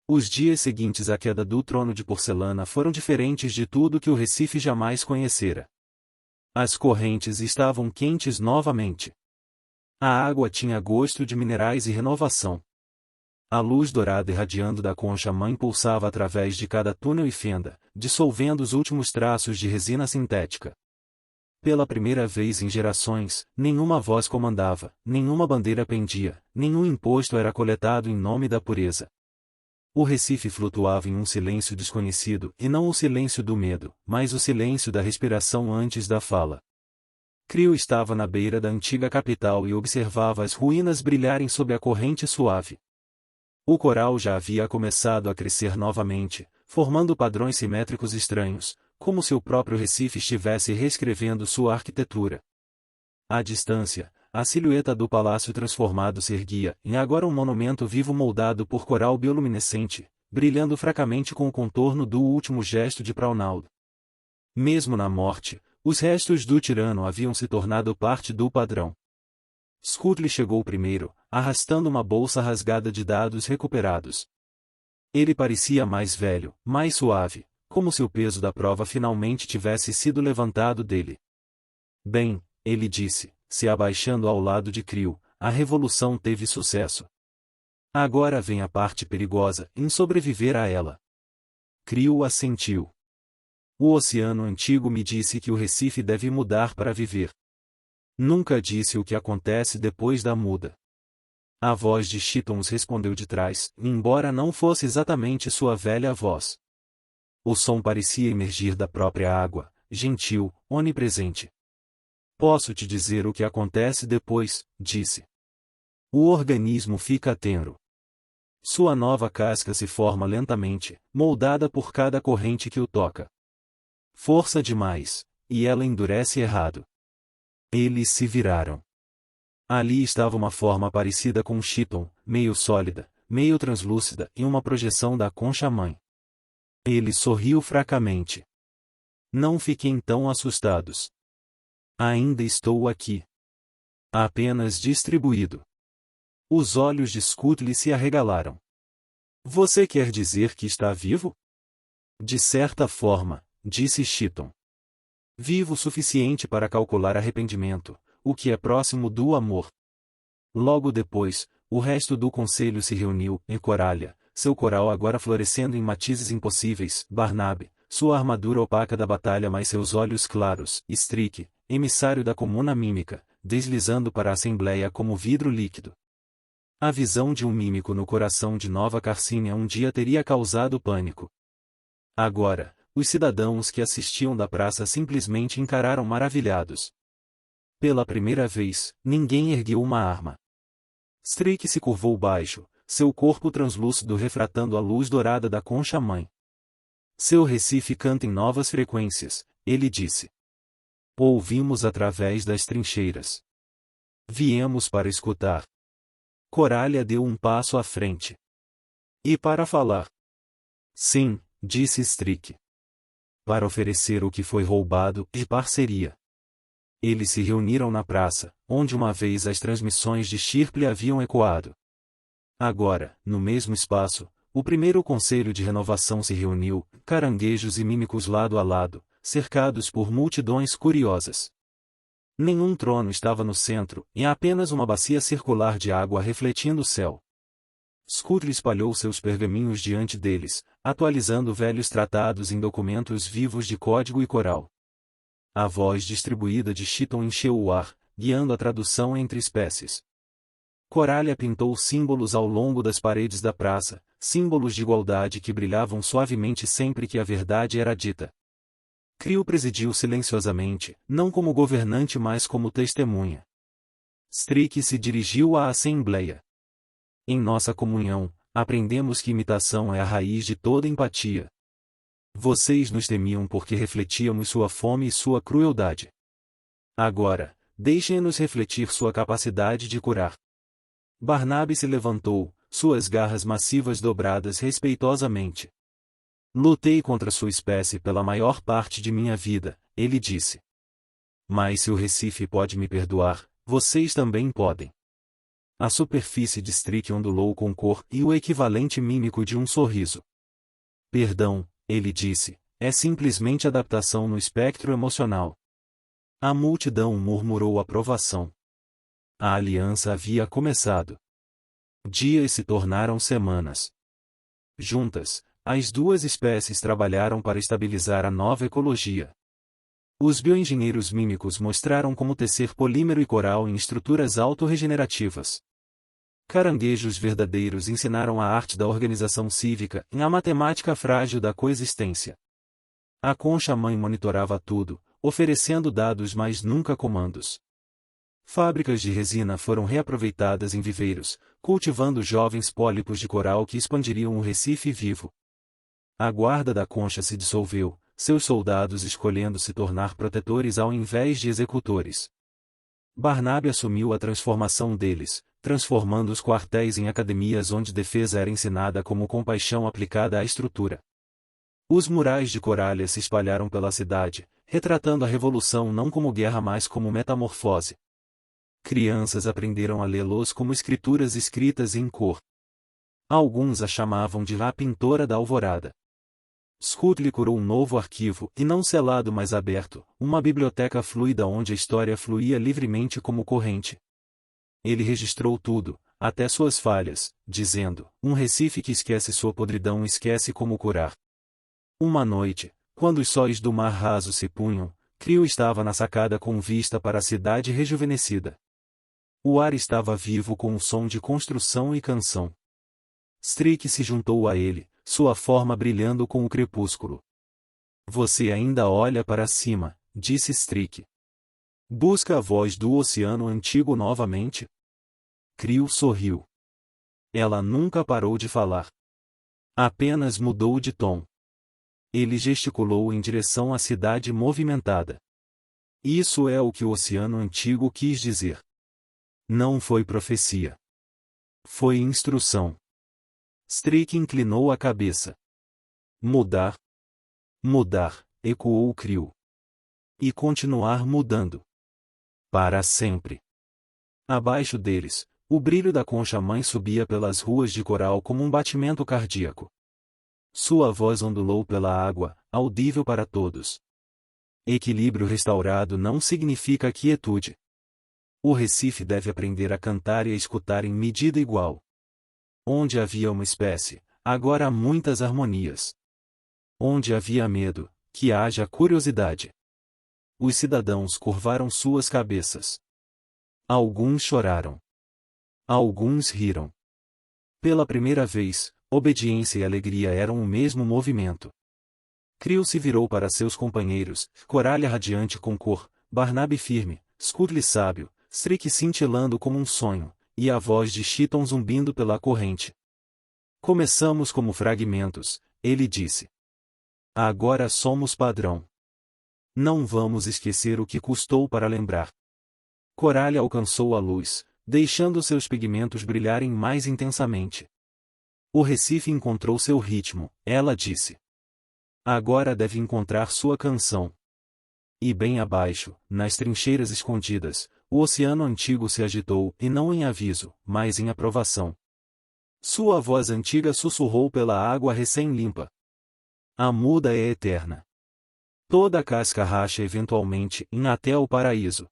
Os dias seguintes à queda do trono de porcelana foram diferentes de tudo que o Recife jamais conhecera. As correntes estavam quentes novamente. A água tinha gosto de minerais e renovação. A luz dourada irradiando da concha-mãe pulsava através de cada túnel e fenda, dissolvendo os últimos traços de resina sintética. Pela primeira vez em gerações, nenhuma voz comandava, nenhuma bandeira pendia, nenhum imposto era coletado em nome da pureza. O Recife flutuava em um silêncio desconhecido, e não o silêncio do medo, mas o silêncio da respiração antes da fala. Crio estava na beira da antiga capital e observava as ruínas brilharem sob a corrente suave. O coral já havia começado a crescer novamente, formando padrões simétricos estranhos, como se o próprio Recife estivesse reescrevendo sua arquitetura. À distância, a silhueta do palácio transformado se erguia, em agora um monumento vivo moldado por coral bioluminescente, brilhando fracamente com o contorno do último gesto de Praunaldo. Mesmo na morte, os restos do tirano haviam se tornado parte do padrão. Scutley chegou primeiro, arrastando uma bolsa rasgada de dados recuperados. Ele parecia mais velho, mais suave, como se o peso da prova finalmente tivesse sido levantado dele. Bem, ele disse, se abaixando ao lado de Crio, a revolução teve sucesso. Agora vem a parte perigosa, em sobreviver a ela. Crio assentiu. O oceano antigo me disse que o Recife deve mudar para viver. Nunca disse o que acontece depois da muda. A voz de Chitons respondeu de trás, embora não fosse exatamente sua velha voz. O som parecia emergir da própria água, gentil, onipresente. Posso te dizer o que acontece depois, disse. O organismo fica tenro. Sua nova casca se forma lentamente, moldada por cada corrente que o toca. Força demais, e ela endurece errado. Eles se viraram. Ali estava uma forma parecida com Chiton, meio sólida, meio translúcida e uma projeção da concha-mãe. Ele sorriu fracamente. Não fiquem tão assustados. Ainda estou aqui. Apenas distribuído. Os olhos de Scutley se arregalaram. Você quer dizer que está vivo? De certa forma, disse Chiton. Vivo o suficiente para calcular arrependimento, o que é próximo do amor. Logo depois, o resto do conselho se reuniu, em Coralha, seu coral agora florescendo em matizes impossíveis, Barnabe, sua armadura opaca da batalha mais seus olhos claros, Strick, emissário da comuna mímica, deslizando para a assembleia como vidro líquido. A visão de um mímico no coração de Nova Carcínia um dia teria causado pânico. Agora, os cidadãos que assistiam da praça simplesmente encararam maravilhados. Pela primeira vez, ninguém ergueu uma arma. Strick se curvou baixo, seu corpo translúcido refratando a luz dourada da concha-mãe. Seu Recife canta em novas frequências, ele disse. Ouvimos através das trincheiras. Viemos para escutar. Coralha deu um passo à frente. E para falar? Sim, disse Strick. Para oferecer o que foi roubado e parceria. Eles se reuniram na praça, onde uma vez as transmissões de Shirley haviam ecoado. Agora, no mesmo espaço, o primeiro conselho de renovação se reuniu, caranguejos e mímicos lado a lado, cercados por multidões curiosas. Nenhum trono estava no centro, e apenas uma bacia circular de água refletindo o céu. Scutley espalhou seus pergaminhos diante deles, atualizando velhos tratados em documentos vivos de código e coral. A voz distribuída de Chiton encheu o ar, guiando a tradução entre espécies. Coralha pintou símbolos ao longo das paredes da praça, símbolos de igualdade que brilhavam suavemente sempre que a verdade era dita. Crio presidiu silenciosamente, não como governante mas como testemunha. Strick se dirigiu à assembleia. Em nossa comunhão, aprendemos que imitação é a raiz de toda empatia. Vocês nos temiam porque refletíamos sua fome e sua crueldade. Agora, deixem-nos refletir sua capacidade de curar. Barnabe se levantou, suas garras massivas dobradas respeitosamente. Lutei contra sua espécie pela maior parte de minha vida, ele disse. Mas se o Recife pode me perdoar, vocês também podem. A superfície de Strick ondulou com cor e o equivalente mímico de um sorriso. Perdão, ele disse, é simplesmente adaptação no espectro emocional. A multidão murmurou aprovação. A aliança havia começado. Dias se tornaram semanas. Juntas, as duas espécies trabalharam para estabilizar a nova ecologia. Os bioengenheiros mímicos mostraram como tecer polímero e coral em estruturas autorregenerativas. Caranguejos verdadeiros ensinaram a arte da organização cívica e a matemática frágil da coexistência. A concha-mãe monitorava tudo, oferecendo dados mas nunca comandos. Fábricas de resina foram reaproveitadas em viveiros, cultivando jovens pólipos de coral que expandiriam o Recife vivo. A guarda da concha se dissolveu, seus soldados escolhendo se tornar protetores ao invés de executores. Barnaby assumiu a transformação deles, transformando os quartéis em academias onde defesa era ensinada como compaixão aplicada à estrutura. Os murais de Coralha se espalharam pela cidade, retratando a revolução não como guerra mas como metamorfose. Crianças aprenderam a lê-los como escrituras escritas em cor. Alguns a chamavam de a pintora da alvorada. Scott lhe curou um novo arquivo, e não selado mas aberto, uma biblioteca fluida onde a história fluía livremente como corrente. Ele registrou tudo, até suas falhas, dizendo, um Recife que esquece sua podridão esquece como curar. Uma noite, quando os sóis do mar raso se punham, Crio estava na sacada com vista para a cidade rejuvenescida. O ar estava vivo com o som de construção e canção. Strick se juntou a ele, sua forma brilhando com o crepúsculo. Você ainda olha para cima, disse Strick. Busca a voz do oceano antigo novamente? Crio sorriu. Ela nunca parou de falar. Apenas mudou de tom. Ele gesticulou em direção à cidade movimentada. Isso é o que o oceano antigo quis dizer. Não foi profecia. Foi instrução. Strick inclinou a cabeça. Mudar. Mudar, ecoou Crio. E continuar mudando. Para sempre. Abaixo deles, o brilho da concha-mãe subia pelas ruas de coral como um batimento cardíaco. Sua voz ondulou pela água, audível para todos. Equilíbrio restaurado não significa quietude. O Recife deve aprender a cantar e a escutar em medida igual. Onde havia uma espécie, agora há muitas harmonias. Onde havia medo, que haja curiosidade. Os cidadãos curvaram suas cabeças. Alguns choraram. Alguns riram. Pela primeira vez, obediência e alegria eram o mesmo movimento. Crio se virou para seus companheiros, Coralha radiante com cor, Barnaby firme, Scudley sábio, Strick cintilando como um sonho, e a voz de Cheaton zumbindo pela corrente. Começamos como fragmentos, ele disse. Agora somos padrão. Não vamos esquecer o que custou para lembrar. Coralha alcançou a luz, deixando seus pigmentos brilharem mais intensamente. O Recife encontrou seu ritmo, ela disse. Agora deve encontrar sua canção. E bem abaixo, nas trincheiras escondidas, o oceano antigo se agitou, e não em aviso, mas em aprovação. Sua voz antiga sussurrou pela água recém-limpa. A muda é eterna. Toda casca racha eventualmente em até o paraíso.